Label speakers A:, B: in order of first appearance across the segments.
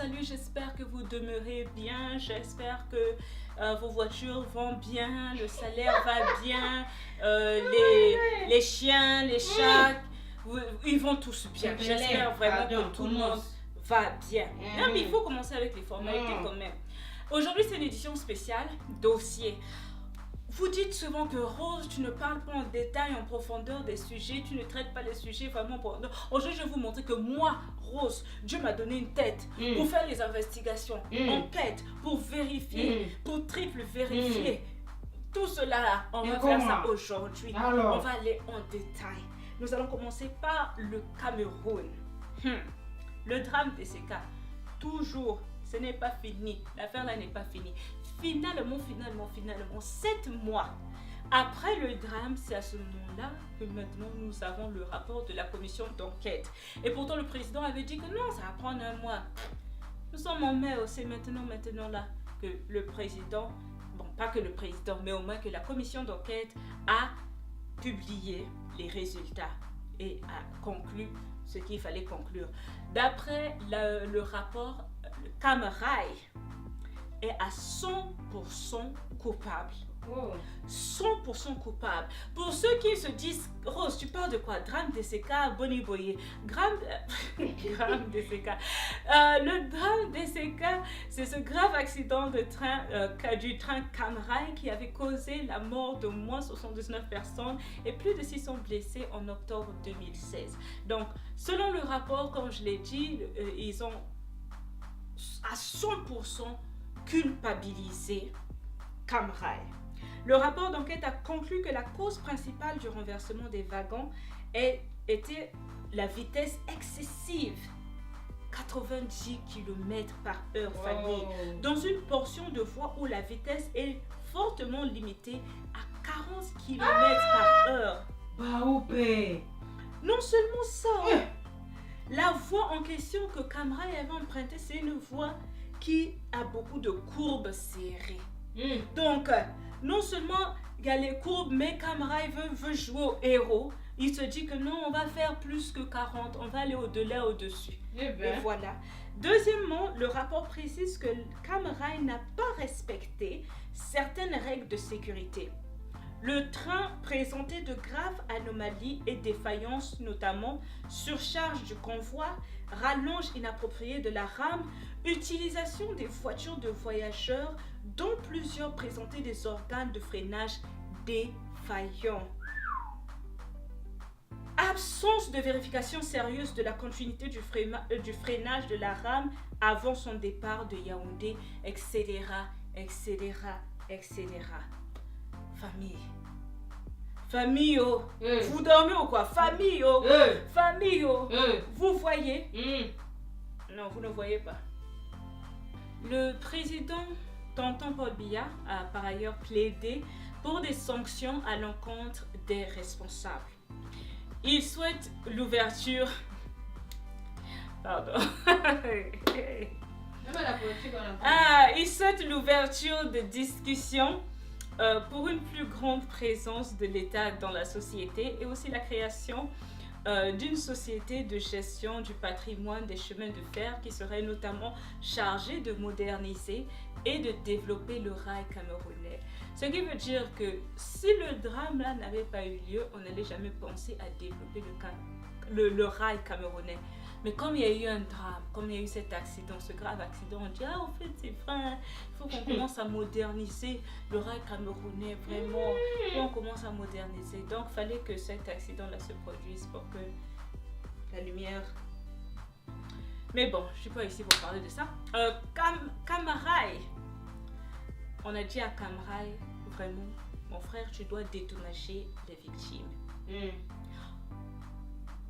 A: salut, j'espère que vous demeurez bien, j'espère que vos voitures vont bien, le salaire va bien, les chiens, les chats, ils vont tous bien. J'espère vraiment que tout le monde va bien. Non, mais il faut commencer avec les formalités quand même. Aujourd'hui, c'est une édition spéciale, dossier. Vous dites souvent que Rose, tu ne parles pas en détail, en profondeur des sujets, tu ne traites pas les sujets vraiment pour... Aujourd'hui, je vais vous montrer que moi, Rose, Dieu m'a donné une tête pour faire les investigations, enquête, pour vérifier, pour triple vérifier. Tout cela là, on va faire ça aujourd'hui. On va aller en détail. Nous allons commencer par le Cameroun. Le drame de ces cas, toujours, ce n'est pas fini. L'affaire là n'est pas finie. Finalement, 7 mois après le drame, c'est à ce moment-là que maintenant nous avons le rapport de la commission d'enquête. Et pourtant, le président avait dit que non, ça va prendre un mois. Nous sommes en mai, c'est maintenant là que le président, bon, pas que le président, mais au moins que la commission d'enquête a publié les résultats et a conclu ce qu'il fallait conclure. D'après le rapport, le Camaraï est à 100% coupable. 100% coupable. Pour ceux qui se disent, Rose, tu parles de quoi? Drame DCK, Boni Boye. Drame DCK. Le drame DCK, c'est ce grave accident de train, du train Camaraï qui avait causé la mort de moins 79 personnes et plus de 600 blessés en octobre 2016. Donc, selon le rapport, comme je l'ai dit, ils ont à 100% culpabilisé Camaraï. Le rapport d'enquête a conclu que la cause principale du renversement des wagons était la vitesse excessive, 90 km/h, Fanny, dans une portion de voie où la vitesse est fortement limitée à 40 km/h. Non seulement ça, la voie en question que Camaraï avait empruntée, c'est une voie qui a beaucoup de courbes serrées. Donc, non seulement il y a les courbes, mais Camaraï veut jouer au héros. Il se dit que non, on va faire plus que 40, on va aller au-delà, au-dessus. Et voilà. Deuxièmement, le rapport précise que Camaraï n'a pas respecté certaines règles de sécurité. Le train présentait de graves anomalies et défaillances, notamment surcharge du convoi, rallonge inappropriée de la rame, utilisation des voitures de voyageurs dont plusieurs présentaient des organes de freinage défaillants. Absence de vérification sérieuse de la continuité du freinage de la rame avant son départ de Yaoundé, etc., etc., etc. Famille, oh. Vous dormez ou quoi? Famille, oh. Famille, oh. Vous voyez? Non, vous ne voyez pas. Le président Tonton Paul Biya a par ailleurs plaidé pour des sanctions à l'encontre des responsables. Il souhaite l'ouverture... Pardon. Il souhaite l'ouverture de discussions pour une plus grande présence de l'État dans la société et aussi la création d'une société de gestion du patrimoine des chemins de fer qui serait notamment chargée de moderniser et de développer le rail camerounais. Ce qui veut dire que si le drame là n'avait pas eu lieu, on n'allait jamais penser à développer le rail camerounais. Mais comme il y a eu un drame, comme il y a eu cet accident, ce grave accident, on dit, en fait, c'est vrai, il faut qu'on commence à moderniser le rail camerounais, vraiment, on commence à moderniser. Donc, il fallait que cet accident-là se produise pour que la lumière... Mais bon, je ne suis pas ici pour parler de ça. Camaraï, on a dit à Camaraï, vraiment, mon frère, tu dois dédommager les victimes.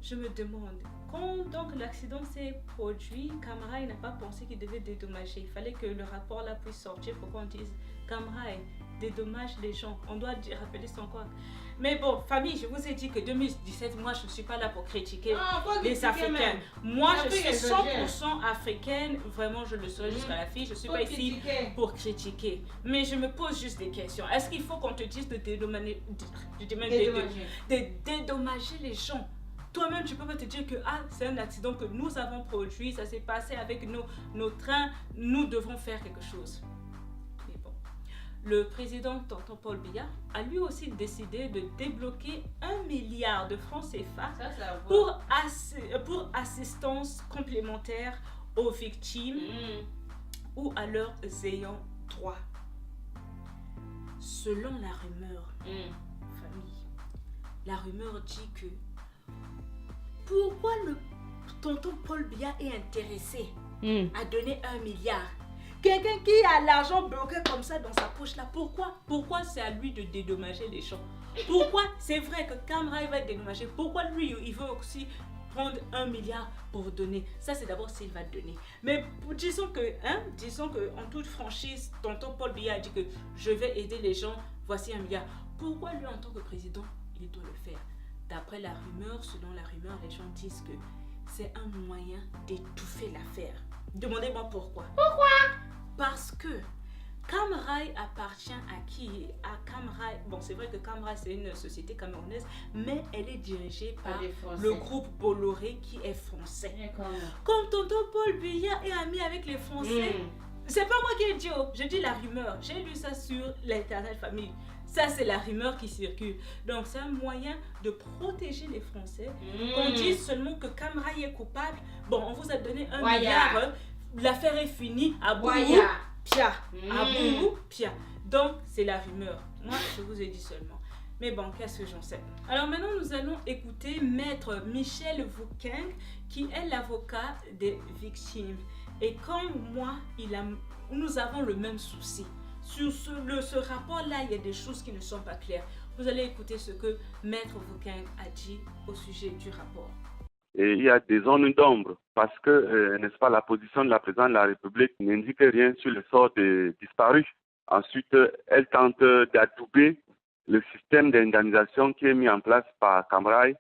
A: Je me demande, quand donc l'accident s'est produit, Camaraï n'a pas pensé qu'il devait dédommager. Il fallait que le rapport là puisse sortir pour qu'on dise Camaraï dédommage les gens. On doit rappeler son quoi. Mais bon, famille, je vous ai dit que 2017, moi je ne suis pas là pour critiquer les Africains. Moi je suis 100% africaine, vraiment je le serai jusqu'à la fin. Je ne suis pas ici pour critiquer. Mais je me pose juste des questions. Est-ce qu'il faut qu'on te dise de dédommager les gens? Toi-même, tu peux pas te dire que c'est un accident que nous avons produit, ça s'est passé avec nos trains, nous devons faire quelque chose. Mais bon. Le président Tonton Paul Biya a lui aussi décidé de débloquer 1 milliard de francs CFA pour assistance complémentaire aux victimes ou à leurs ayants droit. Selon la rumeur, famille, la rumeur dit que pourquoi le tonton Paul Biya est intéressé à donner 1 milliard? Quelqu'un qui a l'argent bloqué comme ça dans sa poche là, pourquoi c'est à lui de dédommager les gens? Pourquoi c'est vrai que Cam Rai va dédommager? Pourquoi lui il veut aussi prendre 1 milliard pour donner? Ça c'est d'abord s'il va donner. Mais disons que en toute franchise, tonton Paul Biya a dit que je vais aider les gens, voici 1 milliard. Pourquoi lui en tant que président il doit le faire? D'après la rumeur, selon la rumeur, les gens disent que c'est un moyen d'étouffer l'affaire. Demandez-moi pourquoi. Pourquoi? Parce que Cam Rai appartient à qui? À Cam Rai. Bon, c'est vrai que Cam Rai c'est une société camerounaise, mais elle est dirigée par le groupe Bolloré qui est français. Comme tonton Paul Biya est ami avec les Français, c'est pas moi qui ai dit, je dis la rumeur. J'ai lu ça sur l'internet famille. Ça, c'est la rumeur qui circule. Donc, c'est un moyen de protéger les Français. Qu'on dise seulement que Cam Rai est coupable. Bon, on vous a donné 1 milliard. L'affaire est finie. À Boubou, pia. À Boubou, pia. Donc, c'est la rumeur. Moi, je vous ai dit seulement. Mais bon, qu'est-ce que j'en sais? Alors maintenant, nous allons écouter Maître Michel Vukeng, qui est l'avocat des victimes. Et comme moi, nous avons le même souci. Sur ce rapport-là, il y a des choses qui ne sont pas claires. Vous allez écouter ce que Maître Vukeng a dit au sujet du rapport.
B: Et il y a des zones d'ombre parce que, n'est-ce pas, la position de la présidente de la République n'indique rien sur le sort des disparus. Ensuite, elle tente d'adouber le système d'indemnisation qui est mis en place par Cam Rai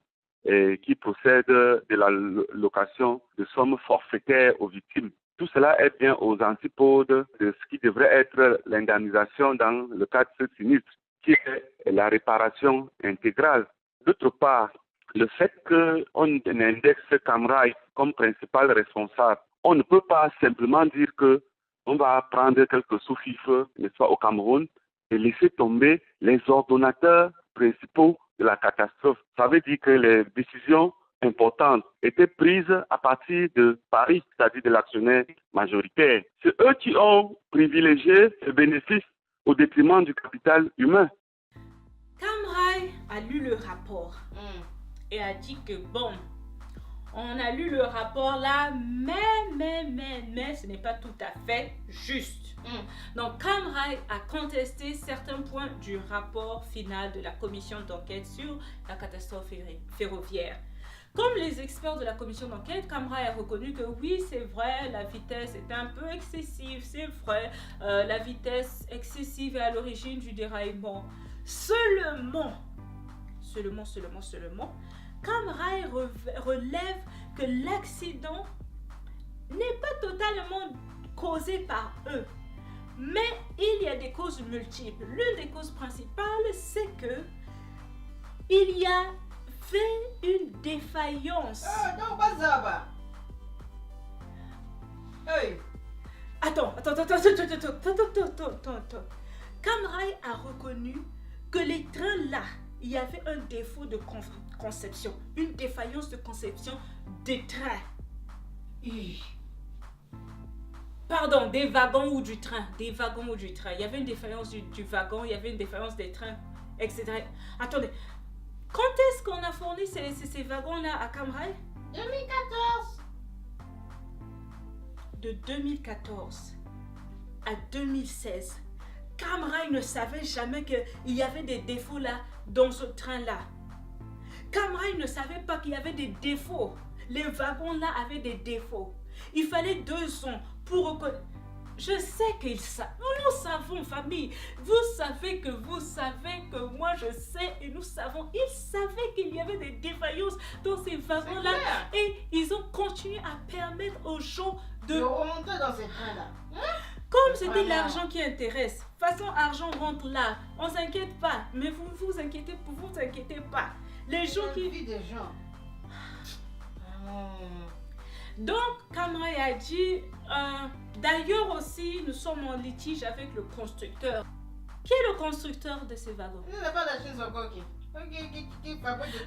B: et qui procède de la location de sommes forfaitaires aux victimes. Tout cela est bien aux antipodes de ce qui devrait être l'indemnisation dans le cas de ce sinistre, qui est la réparation intégrale. D'autre part, le fait qu'on indexe Cam Rai comme principal responsable, on ne peut pas simplement dire qu'on va prendre quelques sous-fifres, n'est-ce pas, au Cameroun et laisser tomber les ordonnateurs principaux de la catastrophe. Ça veut dire que les décisions importantes étaient prises à partir de Paris, c'est-à-dire de l'actionnaire majoritaire. C'est eux qui ont privilégié ce bénéfice au détriment du capital humain.
A: Cam Rai a lu le rapport et a dit que bon, on a lu le rapport là, mais ce n'est pas tout à fait juste. Donc Cam Rai a contesté certains points du rapport final de la commission d'enquête sur la catastrophe ferroviaire. Comme les experts de la commission d'enquête, Cam Rai a reconnu que oui, c'est vrai, la vitesse est un peu excessive, c'est vrai, la vitesse excessive est à l'origine du déraillement. Seulement, Cam Rai relève que l'accident n'est pas totalement causé par eux, mais il y a des causes multiples. L'une des causes principales, c'est que il y a fait une défaillance.
C: Non, pas ça. Hey.
A: Attends. Cam Rai a reconnu que les trains là, il y avait un défaut de conception, une défaillance de conception des trains. Pardon, des wagons ou du train. Il y avait une défaillance du wagon, il y avait une défaillance des trains, etc. Attendez, quand est-ce qu'on a fourni ces wagons-là à Cam Rai?
C: 2014.
A: De 2014 à 2016, Cam Rai ne savait jamais qu'il y avait des défauts là dans ce train-là. Cam Rai ne savait pas qu'il y avait des défauts. Les wagons là avaient des défauts. Il fallait 2 ans pour reconnaître. Je sais qu'ils savent. Nous savons, famille. Vous savez que moi je sais et nous savons. Ils savaient qu'il y avait des défaillances dans ces wagons-là. Et ils ont continué à permettre aux gens de
C: remonter dans ces trains-là.
A: Comme c'était l'argent qui intéresse. De toute façon, argent rentre là. On ne s'inquiète pas. Mais vous inquiétez pas. Les gens qui...
C: Des gens.
A: Donc, Kamrai a dit, d'ailleurs aussi, nous sommes en litige avec le constructeur. Qui est le constructeur de ces wagons?
C: Il n'a pas lâché son coquille.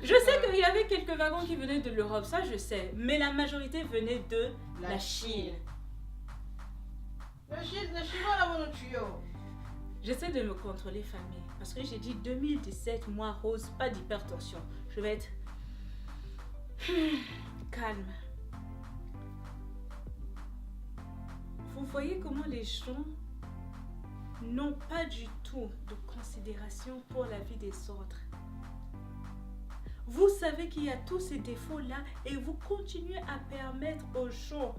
A: Je sais qu'il y avait quelques wagons qui venaient de l'Europe, ça je sais, mais la majorité venait de la Chine.
C: La Chinois là, mon tuyau.
A: J'essaie de me contrôler, famille, parce que j'ai dit 2017, moi Rose, pas d'hypertension. Je vais être calme. Vous voyez comment les gens n'ont pas du tout de considération pour la vie des autres. Vous savez qu'il y a tous ces défauts-là et vous continuez à permettre aux gens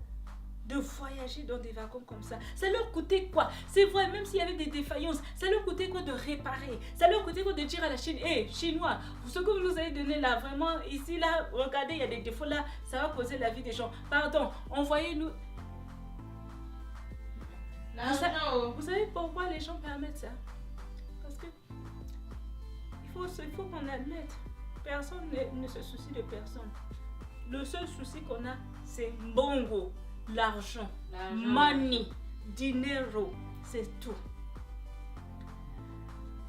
A: de voyager dans des wagons comme ça. Ça leur coûtait quoi? C'est vrai, même s'il y avait des défaillances, ça leur coûtait quoi de réparer? Ça leur coûtait quoi de dire à la Chine, hé, Chinois, ce que vous nous avez donné là, vraiment, ici, là, regardez, il y a des défauts là, ça va causer la vie des gens. Pardon, envoyez-nous... Vous savez pourquoi les gens permettent ça? Parce que il faut qu'on admette, personne ne se soucie de personne. Le seul souci qu'on a, c'est bongo, l'argent, money, dinero, c'est tout.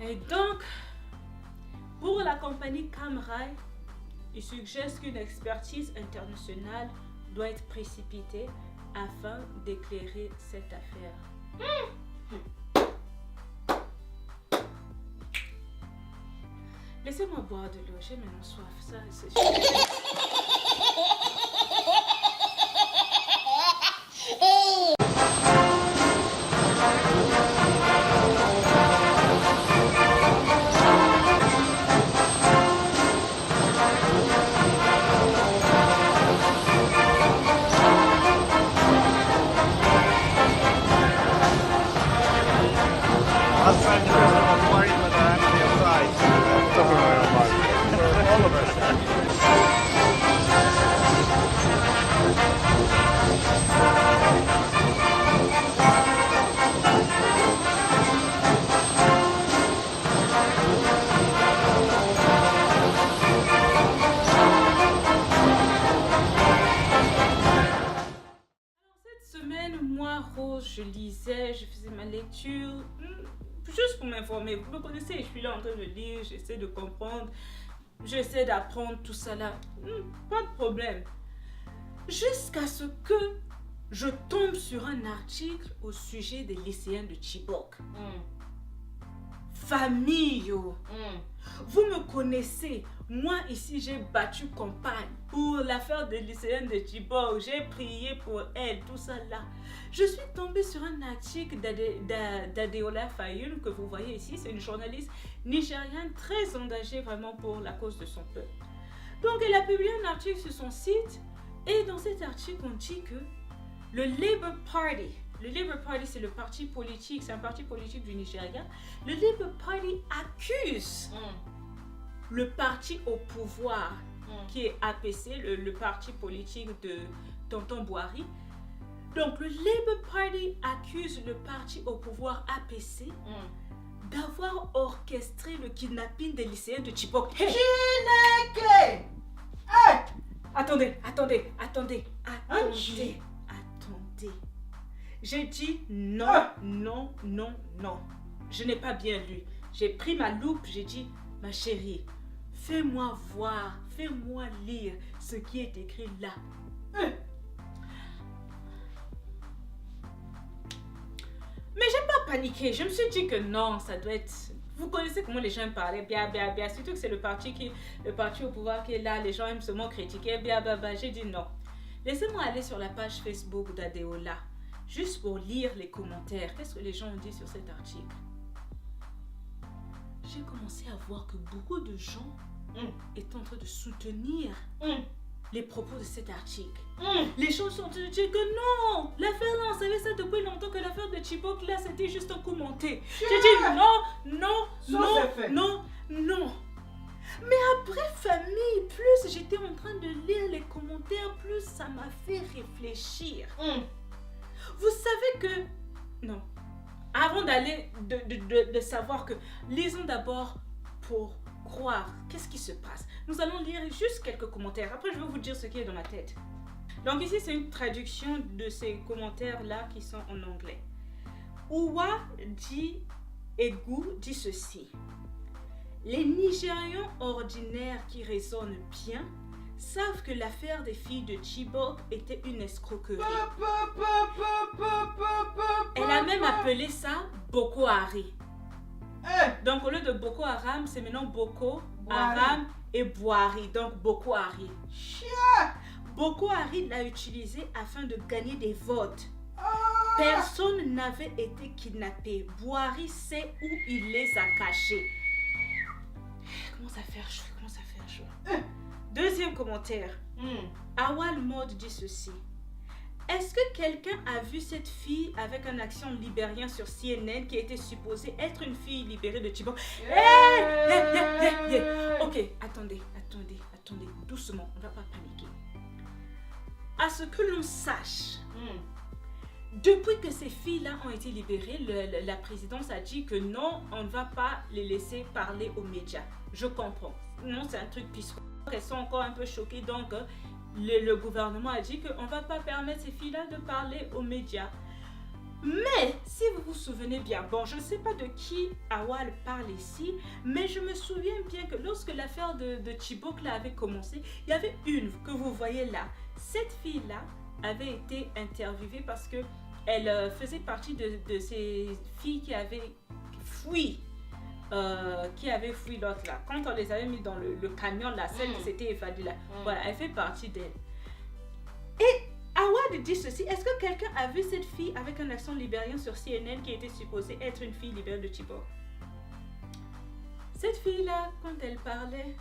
A: Et donc, pour la compagnie Kamrai, il suggère qu'une expertise internationale doit être précipitée afin d'éclairer cette affaire. Laissez-moi boire de l'eau, j'ai maintenant soif. Ça, c'est... Je lisais, je faisais ma lecture, juste pour m'informer. Vous me connaissez, je suis là en train de lire, j'essaie de comprendre, j'essaie d'apprendre tout ça là. Pas de problème. Jusqu'à ce que je tombe sur un article au sujet des lycéens de Chibok. Famille, vous me connaissez. Moi ici, j'ai battu campagne pour l'affaire des lycéennes de Chibok. J'ai prié pour elle, tout ça là. Je suis tombée sur un article d'Adeola Fayoum que vous voyez ici. C'est une journaliste nigériane très engagée vraiment pour la cause de son peuple. Donc elle a publié un article sur son site et dans cet article on dit que le Labour Party, c'est le parti politique, c'est un parti politique du Nigeria. Le Labour Party accuse le parti au pouvoir, qui est APC, le parti politique de Tonton Bouhari. Donc le Labour Party accuse le parti au pouvoir APC d'avoir orchestré le kidnapping des lycéens de Chibok. Hey.
C: Chineke! Hey!
A: Attendez. J'ai dit non. Je n'ai pas bien lu. J'ai pris ma loupe, j'ai dit, ma chérie, fais-moi voir, fais-moi lire ce qui est écrit là. Mais j'ai pas paniqué, je me suis dit que non, ça doit être... Vous connaissez comment les gens parlaient, bien, surtout que c'est le parti au pouvoir qui est là, les gens aiment seulement critiquer, j'ai dit non. Laissez-moi aller sur la page Facebook d'Adeola, juste pour lire les commentaires. Qu'est-ce que les gens ont dit sur cet article? J'ai commencé à voir que beaucoup de gens étaient en train de soutenir les propos de cet article. Les gens sont en train de dire que non, l'affaire là, on savait ça depuis longtemps, que l'affaire de Chibok là, c'était juste un coup monté. J'ai dit non. Mais après, famille, plus j'étais en train de lire les commentaires, plus ça m'a fait réfléchir. Vous savez que... Non. Avant d'aller, de savoir que... Lisons d'abord pour croire. Qu'est-ce qui se passe? Nous allons lire juste quelques commentaires. Après, je vais vous dire ce qui est dans ma tête. Donc ici, c'est une traduction de ces commentaires-là qui sont en anglais. Ouwa dit Egu dit ceci. Les Nigérians ordinaires qui raisonnent bien savent que l'affaire des filles de Chibok était une escroquerie. Elle a même appelé ça Boko Haram. Donc au lieu de Boko Haram, c'est maintenant Boko Haram et Boari. Donc Boko Haram. Boko Haram l'a utilisé afin de gagner des votes. Personne n'avait été kidnappé. Boari sait où il les a cachés. Comment ça fait chaud? Comment ça fait chaud? Deuxième commentaire. Awal Mode dit ceci. Est-ce que quelqu'un a vu cette fille avec un accent libérien sur CNN qui était supposée être une fille libérée de Chibok? Ok, attendez. Doucement, on ne va pas paniquer. À ce que l'on sache, depuis que ces filles-là ont été libérées, la présidence a dit que non, on ne va pas les laisser parler aux médias. Je comprends. Non, c'est un truc puisque elles sont encore un peu choquées. Donc, le gouvernement a dit qu'on ne va pas permettre ces filles-là de parler aux médias. Mais, si vous vous souvenez bien, bon, je ne sais pas de qui Awal parle ici, mais je me souviens bien que lorsque l'affaire de Chibok là avait commencé, il y avait une que vous voyez là. Cette fille-là avait été interviewée parce que elle faisait partie de ces filles qui avaient fui l'autre là. Quand on les avait mis dans le camion là, celle qui s'était évadée là, voilà, elle fait partie d'elle. Et Awad dit ceci, est-ce que quelqu'un a vu cette fille avec un accent libérien sur CNN qui était supposée être une fille libérée de Chibok? Cette fille là, quand elle parlait,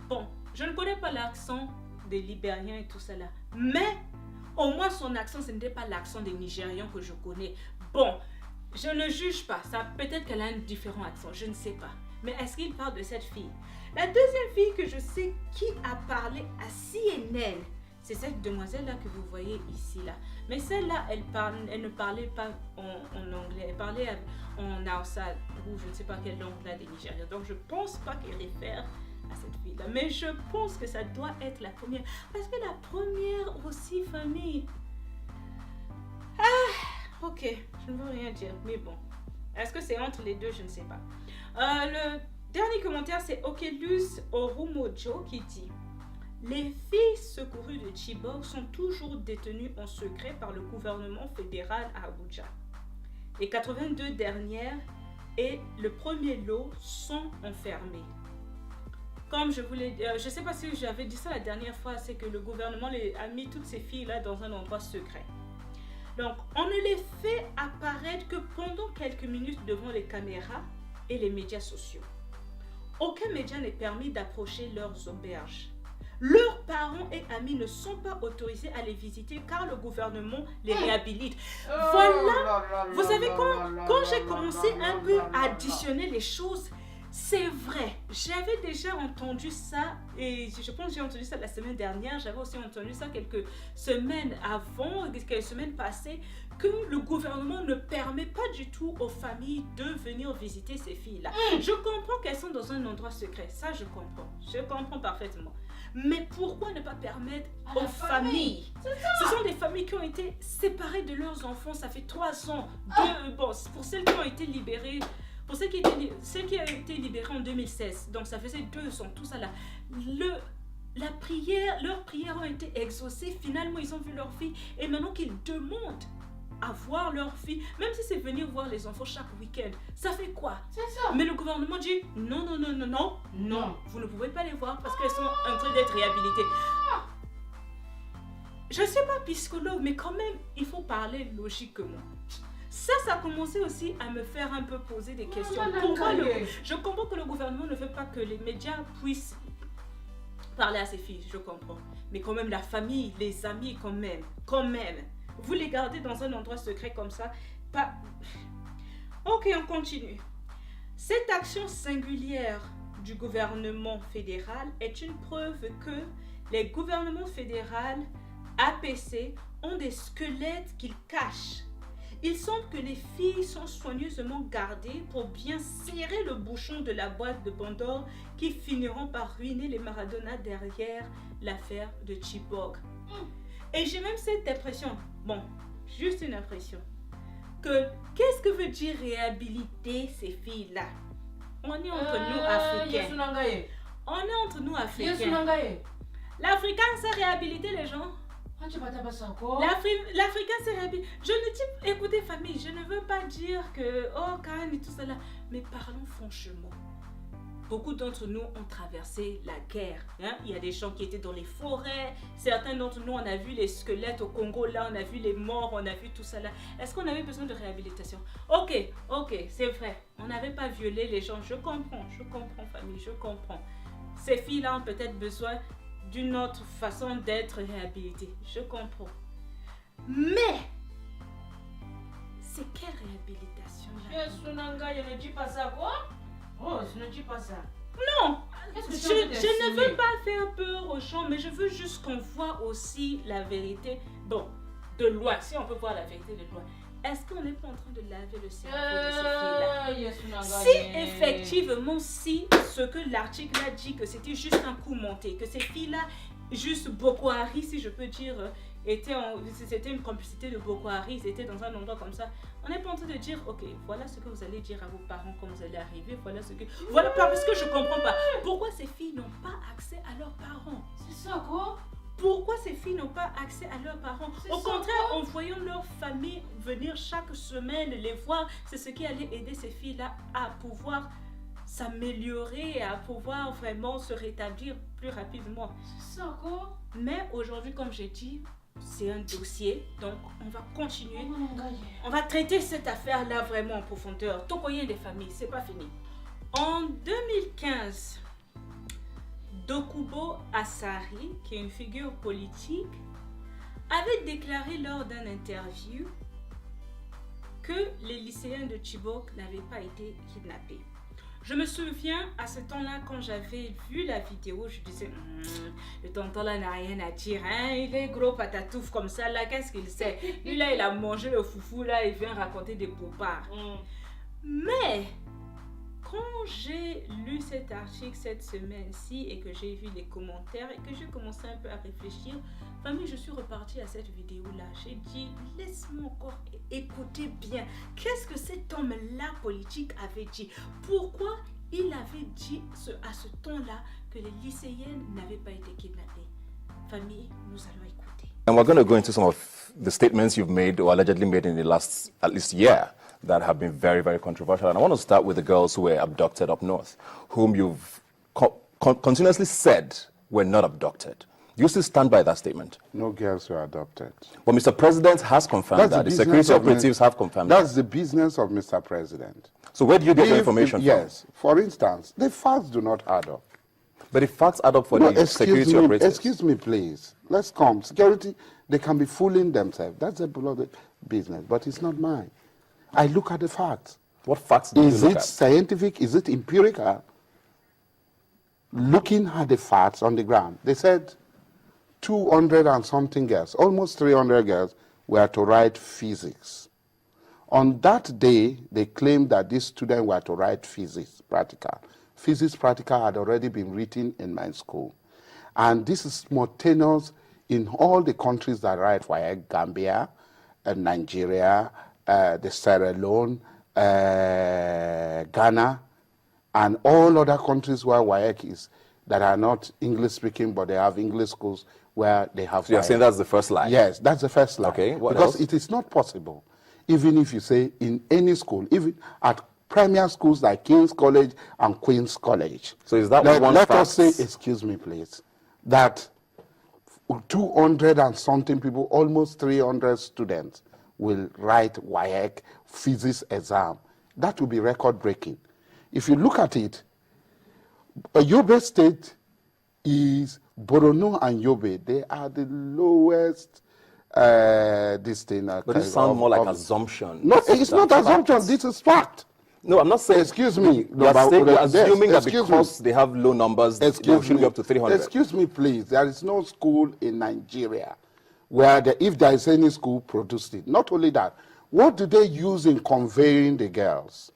A: bon, je ne connais pas l'accent des Libériens et tout ça là, mais au moins son accent, ce n'était pas l'accent des Nigérians que je connais. Bon, je ne juge pas, ça peut-être qu'elle a un différent accent, je ne sais pas. Mais est-ce qu'il parle de cette fille? La deuxième fille que je sais qui a parlé à CNN, c'est cette demoiselle-là que vous voyez ici là. Mais celle-là, elle ne parlait pas en anglais, elle parlait en Hausa ou je ne sais pas quelle langue là des Nigériens. Donc je pense pas qu'elle réfère à cette fille-là. Mais je pense que ça doit être la première. Parce que la première aussi, famille. Ok, je ne veux rien dire, mais bon. Est-ce que c'est entre les deux? Je ne sais pas. Le dernier commentaire, c'est Okelus Orumojo qui dit: les filles secourues de Chibok sont toujours détenues en secret par le gouvernement fédéral à Abuja. Les 82 dernières et le premier lot sont enfermées. Comme je voulais dire, je ne sais pas si j'avais dit ça la dernière fois, c'est que le gouvernement a mis toutes ces filles-là dans un endroit secret. Donc, on ne les fait apparaître que pendant quelques minutes devant les caméras et les médias sociaux. Aucun média n'est permis d'approcher leurs auberges. Leurs parents et amis ne sont pas autorisés à les visiter car le gouvernement les réhabilite. Voilà, vous savez, quand j'ai commencé un peu à additionner les choses, c'est vrai, j'avais déjà entendu ça et je pense que j'ai entendu ça la semaine dernière, j'avais aussi entendu ça quelques semaines avant, quelques semaines passées, que le gouvernement ne permet pas du tout aux familles de venir visiter ces filles-là. Je comprends qu'elles sont dans un endroit secret, ça je comprends parfaitement. Mais pourquoi ne pas permettre aux familles? Ce sont des familles qui ont été séparées de leurs enfants, ça fait 3 ans. Bon, pour celles qui ont été libérées, pour celles qui ont été libérées en 2016, donc ça faisait 2 ans, tout ça là. Leurs prières ont été exaucées, finalement ils ont vu leur fille et maintenant qu'ils demandent à voir leur fille, même si c'est venir voir les enfants chaque week-end, ça fait quoi? C'est ça. Mais le gouvernement dit non, vous ne pouvez pas les voir parce qu'elles sont en train d'être réhabilitées. Je ne suis pas psychologue, mais quand même, il faut parler logiquement. Ça a commencé aussi à me faire un peu poser des questions. Pourquoi je comprends que le gouvernement ne veut pas que les médias puissent parler à ces filles, je comprends. Mais quand même, la famille, les amis, quand même. Vous les gardez dans un endroit secret comme ça, pas... Ok, on continue. Cette action singulière du gouvernement fédéral est une preuve que les gouvernements fédéraux APC ont des squelettes qu'ils cachent. Il semble que les filles sont soigneusement gardées pour bien serrer le bouchon de la boîte de Pandore qui finiront par ruiner les Maradona derrière l'affaire de Chibok. Et j'ai même cette impression, bon, juste une impression, que qu'est-ce que veut dire réhabiliter ces filles-là? On est entre nous Africains. On est entre nous Africains. L'Africain sait réhabiliter les gens. L'Africain sait réhabiliter. Je ne dis, écoutez famille, je ne veux pas dire que, oh, Karen et tout ça là, mais parlons franchement. Beaucoup d'entre nous ont traversé la guerre. Hein? Il y a des gens qui étaient dans les forêts. Certains d'entre nous, on a vu les squelettes au Congo, là, on a vu les morts, on a vu tout ça là. Est-ce qu'on avait besoin de réhabilitation? Ok, c'est vrai. On n'avait pas violé les gens. Je comprends famille, je comprends. Ces filles-là ont peut-être besoin d'une autre façon d'être réhabilitées. Je comprends. Mais, c'est quelle réhabilitation là?
C: Je ne dis pas ça, quoi? Oh, je ne dis pas ça.
A: Non, je ne veux pas faire peur aux gens, mais je veux juste qu'on voit aussi la vérité. Bon, de loin, si on peut voir la vérité de loin. Est-ce qu'on n'est pas en train de laver le cerveau de ces filles-là? Si effectivement, si ce que l'article a dit, que c'était juste un coup monté, que ces filles-là, juste Boko Haram, si je peux dire, c'était une complicité de Boko Haram, ils étaient dans un endroit comme ça. On n'est pas en train de dire, ok, voilà ce que vous allez dire à vos parents quand vous allez arriver, voilà ce que... Voilà parce que je comprends pas. Pourquoi ces filles n'ont pas accès à leurs parents?
C: C'est ça, quoi?
A: Pourquoi ces filles n'ont pas accès à leurs parents? Au contraire, en voyant leur famille venir chaque semaine les voir, c'est ce qui allait aider ces filles-là à pouvoir s'améliorer, à pouvoir vraiment se rétablir plus rapidement.
C: C'est ça, quoi?
A: Mais aujourd'hui, comme j'ai dit, c'est un dossier, donc on va continuer. On va traiter cette affaire-là vraiment en profondeur. Tokoyen des familles, c'est pas fini. En 2015, Dokubo Asari, qui est une figure politique, avait déclaré lors d'un interview que les lycéens de Chibok n'avaient pas été kidnappés. Je me souviens à ce temps-là, quand j'avais vu la vidéo, je disais, le tonton là n'a rien à dire, hein? Il est gros patatouf comme ça, là, qu'est-ce qu'il sait? Lui là, il a mangé le foufou, là, il vient raconter des popards. Mais, quand j'ai lu cet article cette semaine-ci et que j'ai vu les commentaires et que j'ai commencé un peu à réfléchir, famille, je suis repartie à cette vidéo-là. J'ai dit, laisse-moi encore écouter bien. Qu'est-ce que cet homme-là politique avait dit? Pourquoi il avait dit à ce temps-là que les lycéennes n'avaient pas été kidnappées? Famille, nous allons écouter.
D: And we're going to go into some of the statements you've made or allegedly made in the last, at least year, that have been very, very controversial. And I want to start with the girls who were abducted up north, whom you've continuously said were not abducted. Do you still stand by that statement?
E: No girls were adopted.
D: But Mr. President has confirmed that. The security operatives have confirmed that.
E: That's the business of Mr. President.
D: So where do you get your information from?
E: Yes. For instance, the facts do not add up.
D: But the facts add up for the security operatives.
E: Excuse me, please. Let's come. Security, they can be fooling themselves. That's a bloody business, but it's not mine. I look at the facts.
D: What facts do you look at?
E: Is it scientific? Is it empirical? Looking at the facts on the ground, they said 200 and something girls, almost 300 girls, were to write physics. On that day, they claimed that these students were to write physics practical. Physics practical had already been written in my school. And this is spontaneous in all the countries that write for Gambia, Nigeria, the Sierra Leone, Ghana, and all other countries where WAEC is that are not English speaking, but they have English schools where they have.
D: So you're saying that's the first line?
E: Yes, that's the first line.
D: Okay, what
E: because
D: else?
E: It is not possible, even if you say in any school, even at premier schools like King's College and Queen's College.
D: So is that one
E: Let
D: fact?
E: us say, excuse me, please, that 200 and something people, almost 300 students, will write WAEC physics exam. That will be record-breaking. If you look at it, Yobe State is Borno and Yobe. They are the lowest this thing.
D: But this sounds more like assumption.
E: No, it's not assumption. This is fact.
D: No, I'm not saying.
E: Excuse me.
D: You're assuming that
E: excuse
D: because they have low numbers, they should be up to 300.
E: Excuse me, please. There is no school in Nigeria where if there is any school produced it. Not only that, What do they use in conveying the girls?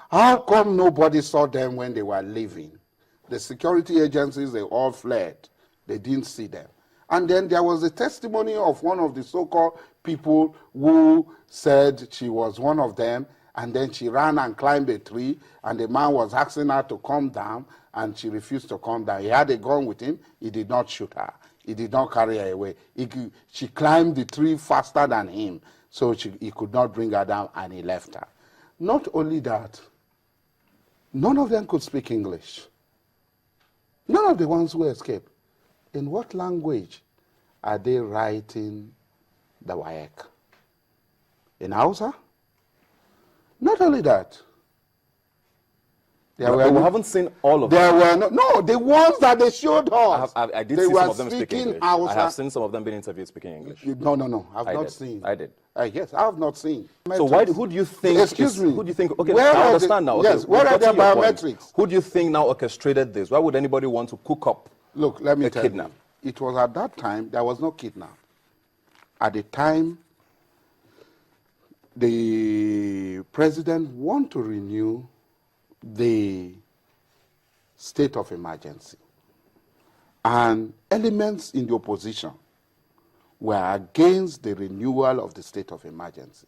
E: How come nobody saw them when they were leaving? The security agencies, they all fled. They didn't see them. And then there was a testimony of one of the so-called people who said she was one of them, and then she ran and climbed a tree, and the man was asking her to come down, and she refused to come down. He had a gun with him. He did not shoot her. He did not carry her away. She climbed the tree faster than him, so he could not bring her down, and he left her. Not only that, none of them could speak English. None of the ones who escaped. In what language are they writing the WAEC? In Hausa? Not only that.
D: We haven't seen all of them.
E: There were no, the ones that they showed us.
D: I did
E: they
D: see
E: were
D: some of them speaking English.
E: Hausa.
D: I have seen some of them being interviewed speaking English.
E: No. I've not seen.
D: I did.
E: Yes, I have not seen.
D: So who do you think?
E: Excuse me.
D: Who do you think? Okay,
E: Where
D: I
E: are
D: understand now. Okay,
E: yes, where are their biometrics?
D: Who do you think now orchestrated this? Why would anybody want to cook up?
E: Look, let me tell
D: kidnap?
E: you. It was at that time, there was no kidnap. At the time, the president wanted to renew the state of emergency. And elements in the opposition were against the renewal of the state of emergency.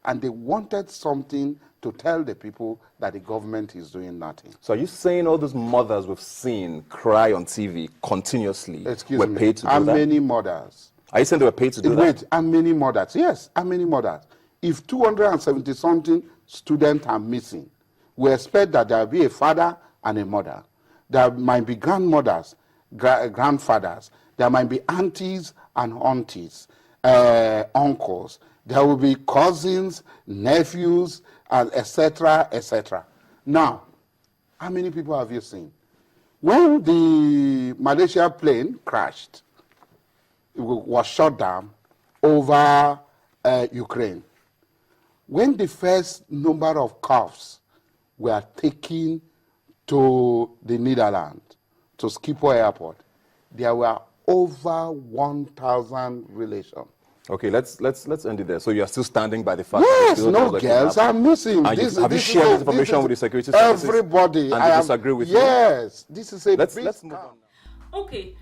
E: And they wanted something to tell the people that the government is doing nothing.
D: So are you saying all those mothers we've seen cry on TV continuously were paid to do that?
E: How many mothers?
D: Are you saying they were paid to do that?
E: Wait, how many mothers? Yes, how many mothers? If 270-something students are missing, we expect that there will be a father and a mother. There might be grandmothers, grandfathers. There might be aunties and aunties, uncles. There will be cousins, nephews, etc., etc. Now, how many people have you seen? When the Malaysia plane crashed, it was shot down over Ukraine. When the first number of calves were taken to the Netherlands, to Schiphol Airport, there were over 1,000 relations.
D: Okay, let's end it there. So you are still standing by the fact
E: yes,
D: that
E: no girls are missing.
D: And have you shared this information with the security services?
E: Everybody.
D: And they disagree with you?
E: Yes, this is a
D: let's move on now.
A: Ok.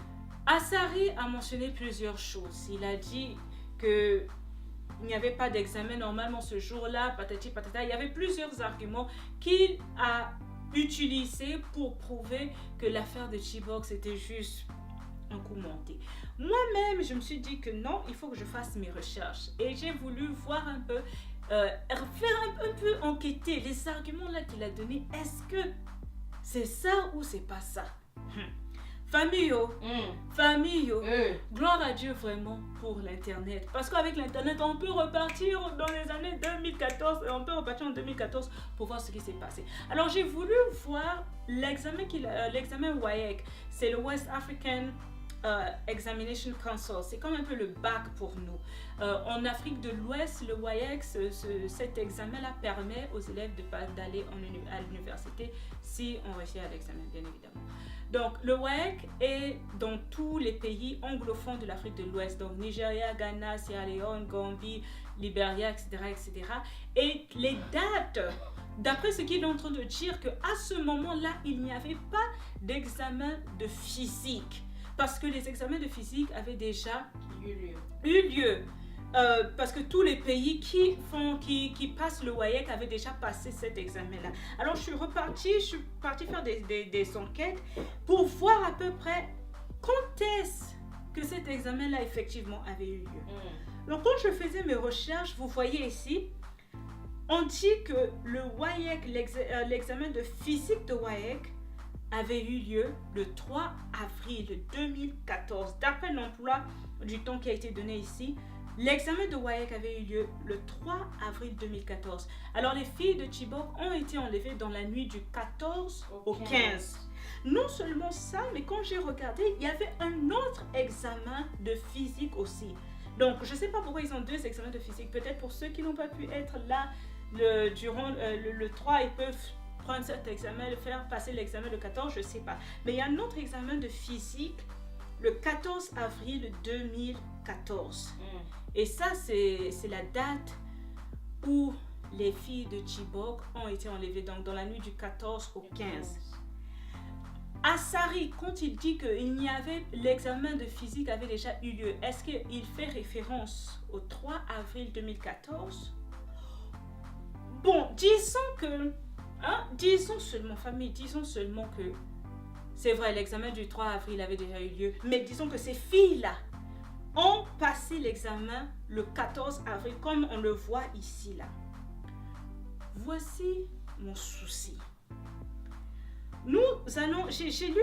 A: Assari a mentionné plusieurs choses. Il a dit que il n'y avait pas d'examen normalement ce jour-là, patati patata. Il y avait plusieurs arguments qu'il a utilisés pour prouver que l'affaire de Chibok c'était juste un coup monté. Moi-même, je me suis dit que non, il faut que je fasse mes recherches. Et j'ai voulu voir un peu, faire un peu enquêter les arguments là qu'il a donnés. Est-ce que c'est ça ou c'est pas ça? Famille, gloire à Dieu vraiment pour l'Internet. Parce qu'avec l'Internet, on peut repartir dans les années 2014 et on peut repartir en 2014 pour voir ce qui s'est passé. Alors j'ai voulu voir l'examen WAEC, c'est le West African Examination Council, c'est comme un peu le bac pour nous. En Afrique de l'Ouest, le WAEC, cet examen-là permet aux élèves d'aller à l'université si on réussit à l'examen, bien évidemment. Donc, le WAEC est dans tous les pays anglophones de l'Afrique de l'Ouest, donc Nigeria, Ghana, Sierra Leone, Gambie, Libéria, etc., etc. Et les dates, d'après ce qu'il est en train de dire, qu'à ce moment-là, il n'y avait pas d'examen de physique. Parce que les examens de physique avaient déjà eu lieu. Parce que tous les pays qui passent le WAEC avaient déjà passé cet examen-là. Alors je suis partie faire des enquêtes pour voir à peu près quand est-ce que cet examen-là effectivement avait eu lieu. Donc quand je faisais mes recherches, vous voyez ici, on dit que le WAEC, l'examen de physique de WAEC, avait eu lieu le 3 avril 2014. D'après l'emploi du temps qui a été donné ici, l'examen de WAEC avait eu lieu le 3 avril 2014. Alors les filles de Chibok ont été enlevées dans la nuit du 14 au 15. Non seulement ça, mais quand j'ai regardé, il y avait un autre examen de physique aussi. Donc je ne sais pas pourquoi ils ont deux examens de physique. Peut-être pour ceux qui n'ont pas pu être là durant le 3, ils peuvent prendre cet examen, faire passer l'examen le 14, je ne sais pas. Mais il y a un autre examen de physique le 14 avril 2014. Et ça, c'est la date où les filles de Chibok ont été enlevées, donc dans la nuit du 14 au 15. Assari, quand il dit que l'examen de physique avait déjà eu lieu, est-ce qu'il fait référence au 3 avril 2014? Bon, disons seulement que c'est vrai, l'examen du 3 avril avait déjà eu lieu, mais disons que ces filles-là ont passé l'examen le 14 avril, comme on le voit ici, là. Voici mon souci. J'ai lu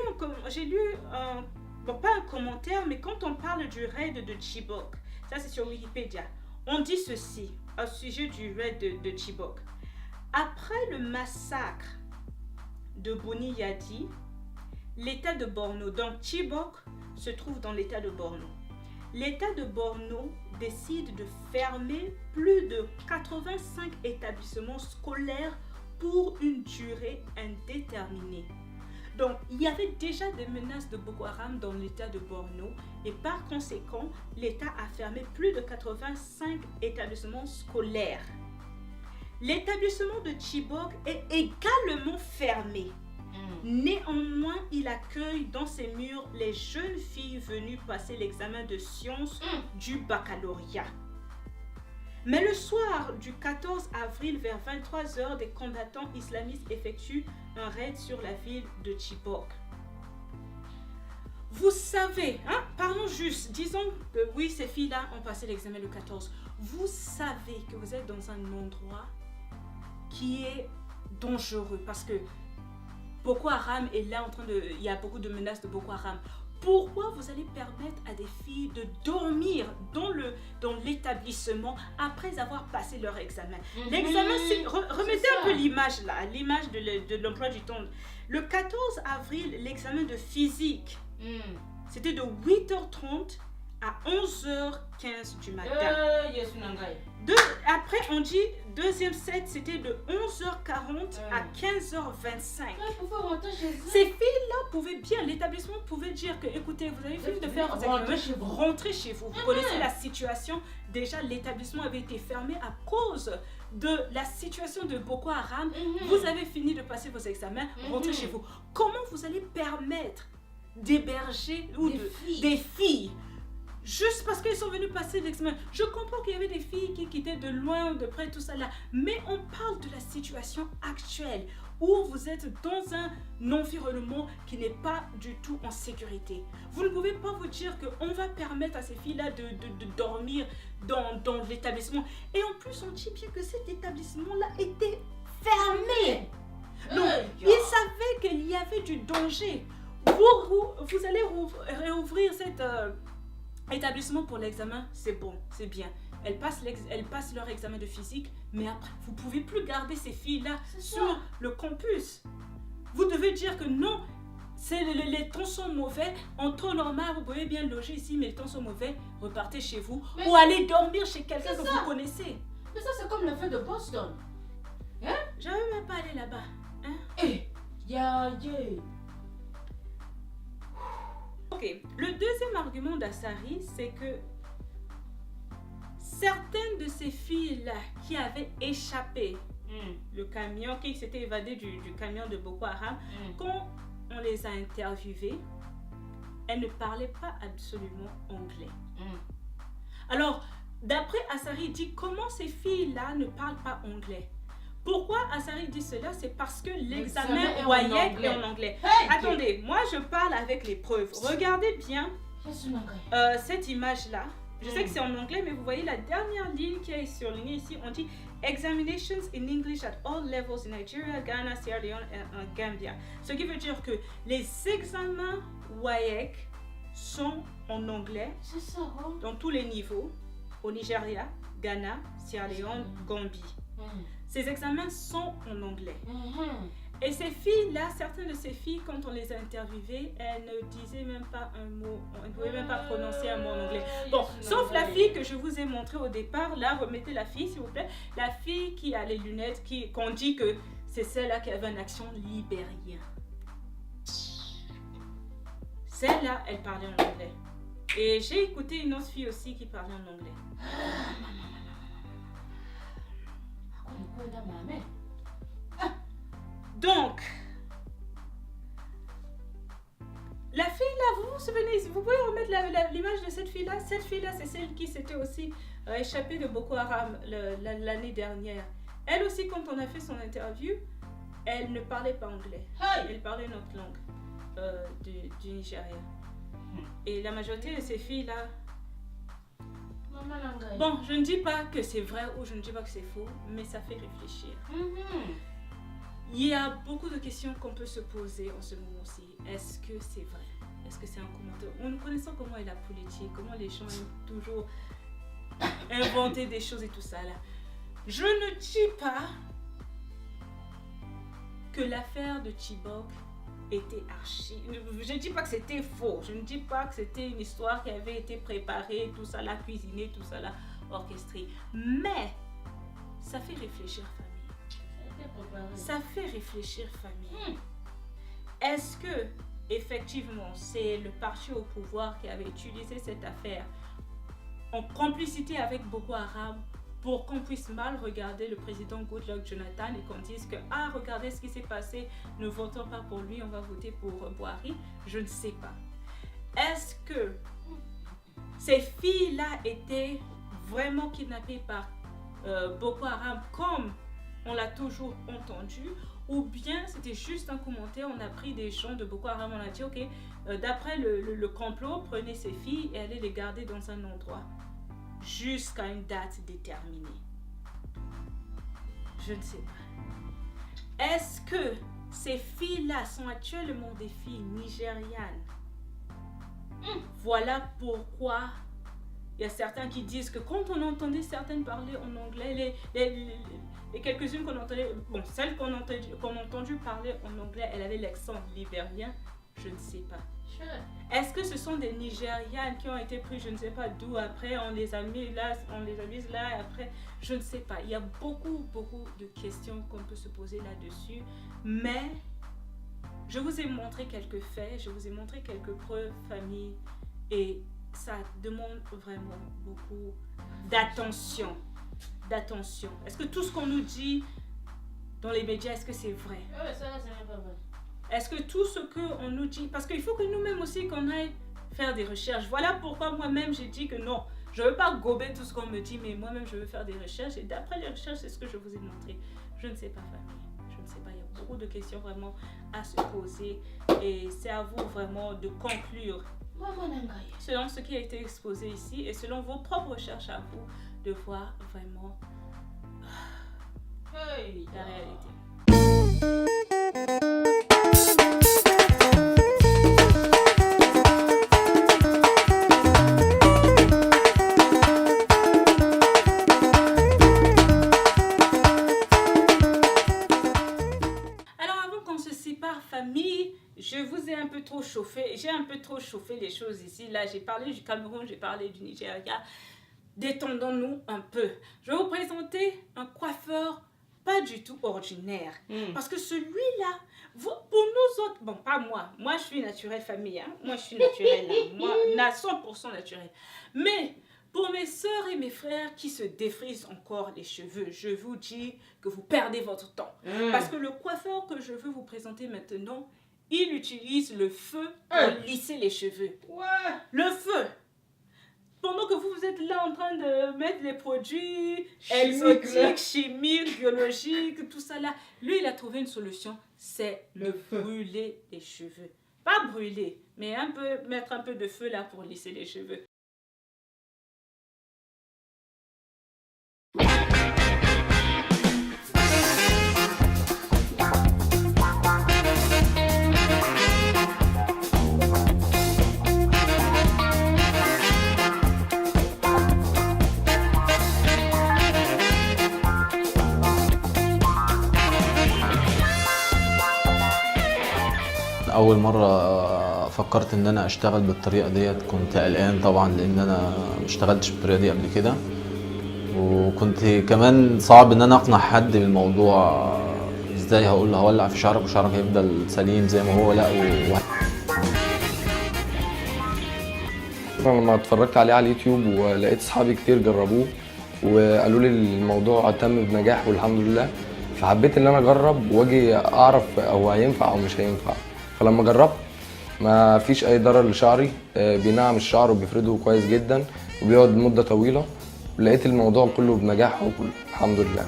A: pas un commentaire, mais quand on parle du raid de Chibok, ça c'est sur Wikipédia, on dit ceci au sujet du raid de Chibok. Après le massacre de Boni Yadi, l'état de Borno, donc Chibok se trouve dans l'état de Borno. L'état de Borno décide de fermer plus de 85 établissements scolaires pour une durée indéterminée. Donc, il y avait déjà des menaces de Boko Haram dans l'état de Borno et par conséquent, l'État a fermé plus de 85 établissements scolaires. L'établissement de Chibok est également fermé. Néanmoins, il accueille dans ses murs les jeunes filles venues passer l'examen de sciences du baccalauréat. Mais le soir du 14 avril vers 23h, des combattants islamistes effectuent un raid sur la ville de Chibok. Vous savez, parlons juste, disons que oui, ces filles-là ont passé l'examen le 14. Vous savez que vous êtes dans un endroit qui est dangereux parce que Boko Haram est là il y a beaucoup de menaces de Boko Haram. Pourquoi vous allez permettre à des filles de dormir dans l'établissement après avoir passé leur examen? L'examen, remettez un peu l'image là, l'image de l'emploi du temps. Le 14 avril, l'examen de physique, c'était de 8h30 à 11h15 du matin. Après, on dit deuxième set, c'était de 11h40 à 15h25. Ces filles-là pouvaient bien, l'établissement pouvait dire que, écoutez, vous avez fini de faire vos examens, rentrez chez vous. Vous connaissez la situation. Déjà, l'établissement avait été fermé à cause de la situation de Boko Haram. Vous avez fini de passer vos examens, rentrez chez vous. Comment vous allez permettre d'héberger des filles juste parce qu'ils sont venus passer l'examen? Je comprends qu'il y avait des filles qui quittaient de loin, de près, tout ça là. Mais on parle de la situation actuelle où vous êtes dans un environnement qui n'est pas du tout en sécurité. Vous ne pouvez pas vous dire qu'on va permettre à ces filles-là de dormir dans l'établissement. Et en plus, on dit bien que cet établissement-là était fermé. Donc, ils savaient qu'il y avait du danger. Vous allez réouvrir cet établissement pour l'examen, c'est bon, c'est bien. Elles passent leur examen de physique, mais après, vous ne pouvez plus garder ces filles-là sur le campus. Vous devez dire que non, les temps sont mauvais, en temps normal, vous pouvez bien loger ici, mais les temps sont mauvais, repartez chez vous ou allez dormir chez quelqu'un que vous connaissez.
C: Mais ça, c'est comme le fait de Boston.
A: J'avais même pas allé là-bas. Ok, le deuxième argument d'Assari, c'est que certaines de ces filles-là qui avaient échappé le camion, qui s'étaient évadées du camion de Boko Haram, quand on les a interviewées, elles ne parlaient pas absolument anglais. Alors, d'après Assari, il dit comment ces filles-là ne parlent pas anglais. Pourquoi Assari dit cela? C'est parce que l'examen WAEC est en anglais. Attendez, moi je parle avec les preuves. Regardez bien cette image-là. Je sais que c'est en anglais, mais vous voyez la dernière ligne qui est surlignée ici. On dit Examinations in English at all levels in Nigeria, Ghana, Sierra Leone et Gambia. Ce qui veut dire que les examens WAEC sont en anglais dans tous les niveaux au Nigeria, Ghana, Sierra Leone, Gambie. Ces examens sont en anglais. Et ces filles-là, certaines de ces filles, quand on les a interviewées, elles ne disaient même pas un mot, elles ne pouvaient même pas prononcer un mot en anglais. Bon, sauf la fille que je vous ai montrée au départ, là, remettez la fille s'il vous plaît, la fille qui a les lunettes, qu'on dit que c'est celle-là qui avait un accent libérien. Celle-là, elle parlait en anglais. Et j'ai écouté une autre fille aussi qui parlait en anglais. Donc, la fille là, vous vous souvenez, vous pouvez remettre l'image de cette fille-là. Cette fille-là, c'est celle qui s'était aussi échappée de Boko Haram l'année dernière. Elle aussi, quand on a fait son interview, elle ne parlait pas anglais. Elle parlait notre langue du Nigeria. Et la majorité de ces filles-là... Bon, je ne dis pas que c'est vrai ou je ne dis pas que c'est faux, mais ça fait réfléchir. Il y a beaucoup de questions qu'on peut se poser en ce moment-ci. Est-ce que c'est vrai? Est-ce que c'est un commentaire? Nous connaissons comment est la politique, comment les gens aiment toujours inventer des choses et tout ça là. Je ne dis pas que l'affaire de Chibok était archi. Je ne dis pas que c'était faux. Je ne dis pas que c'était une histoire qui avait été préparée, tout ça là, cuisinée, tout ça là, orchestré. Mais ça fait réfléchir, famille. Ça fait réfléchir, famille. Est-ce que, effectivement, c'est le parti au pouvoir qui avait utilisé cette affaire en complicité avec Boko Haram pour qu'on puisse mal regarder le président Goodluck Jonathan et qu'on dise que « Ah, regardez ce qui s'est passé, ne votons pas pour lui, on va voter pour Buhari ». Je ne sais pas. Est-ce que ces filles-là étaient vraiment kidnappées par Boko Haram comme on l'a toujours entendu, ou bien c'était juste un commentaire, on a pris des gens de Boko Haram, on a dit ok, d'après le complot, prenez ces filles et allez les garder dans un endroit jusqu'à une date déterminée. Je ne sais pas. Est-ce que ces filles-là sont actuellement des filles nigérianes? Voilà pourquoi il y a certains qui disent que quand on entendait certaines parler en anglais, les quelques-unes qu'on entendait, bon, celles qu'on a entendu parler en anglais, elle avait l'accent libérien, je ne sais pas. Est-ce que ce sont des Nigérianes qui ont été prises, je ne sais pas d'où, après on les a mis là, après, je ne sais pas. Il y a beaucoup de questions qu'on peut se poser là-dessus, mais je vous ai montré quelques faits, je vous ai montré quelques preuves, famille, et ça demande vraiment beaucoup d'attention. Est-ce que tout ce qu'on nous dit dans les médias, est-ce que c'est vrai?
C: Ça, c'est même pas vrai.
A: Est-ce que tout ce qu'on nous dit... Parce qu'il faut que nous-mêmes aussi qu'on aille faire des recherches. Voilà pourquoi moi-même j'ai dit que non, je ne veux pas gober tout ce qu'on me dit, mais moi-même je veux faire des recherches. Et d'après les recherches, c'est ce que je vous ai montré. Je ne sais pas, famille. Je ne sais pas. Il y a beaucoup de questions vraiment à se poser. Et c'est à vous vraiment de conclure selon ce qui a été exposé ici et selon vos propres recherches à vous, de voir vraiment la réalité. Alors avant qu'on se sépare, famille, je vous ai un peu trop chauffé, j'ai un peu trop chauffé les choses ici. Là, j'ai parlé du Cameroun, j'ai parlé du Nigeria. Détendons-nous un peu. Je vais vous présenter un coiffeur pas du tout ordinaire. Parce que celui-là, pour nous autres, bon, pas moi. Moi, je suis naturelle famille. Hein. Moi, je suis naturelle. Moi, on a 100% naturel. Mais pour mes soeurs et mes frères qui se défrisent encore les cheveux, je vous dis que vous perdez votre temps. Parce que le coiffeur que je veux vous présenter maintenant, il utilise le feu pour lisser les cheveux. Le feu! Pendant que vous êtes là en train de mettre les produits exotiques, chimiques, biologiques, tout ça là, lui il a trouvé une solution, c'est le brûler les cheveux. Pas brûler, mais mettre un peu de feu là pour lisser les cheveux.
F: أول مرة فكرت إن أنا أشتغل بالطريقة ديت كنت قلقان طبعا لأن أنا مشتغلتش بالطريقة دي قبل كده وكنت كمان صعب إن أنا أقنع حد بالموضوع إزاي هقول له هولع في شعرك وشعرك هيفضل سليم زي ما هو لا أنا لما اتفرجت عليه على اليوتيوب ولقيت أصحابي كتير جربوه
G: وقالوا لي الموضوع تم بنجاح والحمد لله. فحبيت ان انا اجرب واجي اعرف هو هينفع او مش هينفع. فلما جربت ما فيش اي ضرر لشعري، بينعم الشعر وبيفرده كويس جدا وبيقعد مده طويله. لقيت الموضوع كله بنجاح والحمد لله.